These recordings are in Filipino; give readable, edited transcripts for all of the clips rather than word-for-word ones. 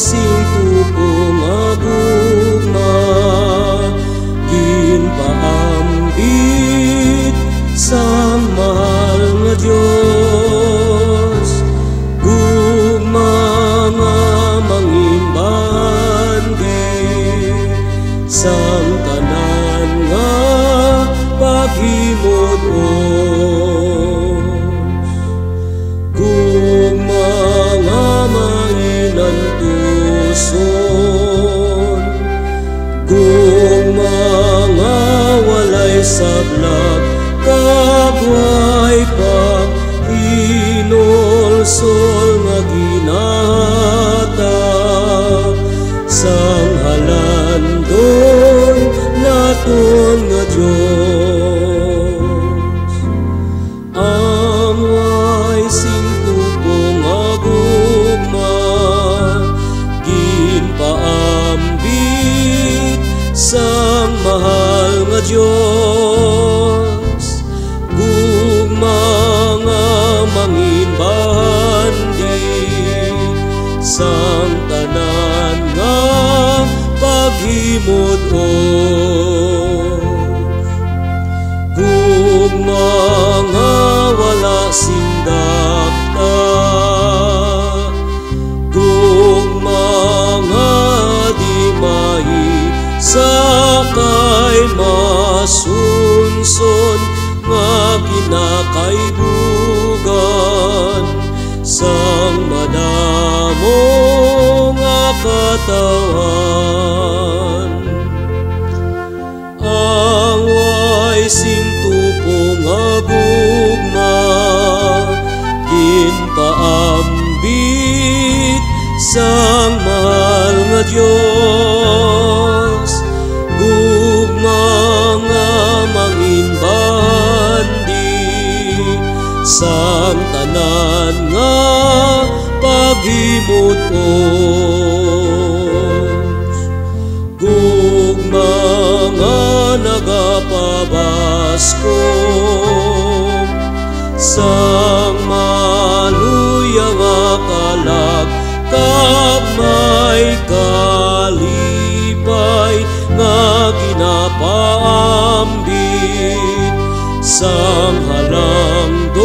sintupo nga gugma, ginpaambit sa mahal nga Diyos. Gugma nga mangimbandi sang tanan nga paghimod-os. Gugma nga mainantuson, gugma nga walay sablag, kabway pa hinulsol nga ginatag sang halandon naton nga Diyos. Amway sintupo nga gugma, ginpaambit sang mahal nga Diyos. Gugma nga mangimbandi sang tanan nga paghimod-os. Gugma nga wala sindakta, gugma nga di sakay masunson nga kinakaibugan sang madamo nga katawan. Ang way sintupo nga gugma, ginpaambit sang mahal nga Diyos. Gugma nga mangimbandi sang tanan nga paghimod-os. Gugma nga nagapabaskom sang maluya nga kalag, kag may kalipay nga ginapaambit sang halangdon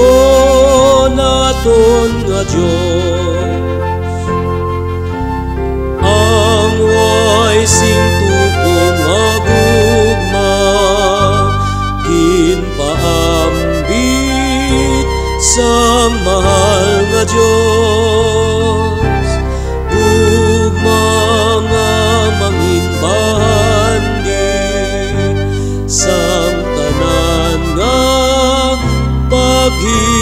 naton nga Diyos. Ang way sintupo nga gugma, ginpaambit sang mahal nga Diyos. Gugma nga mangimbandi sang tanan nga paghimod-os.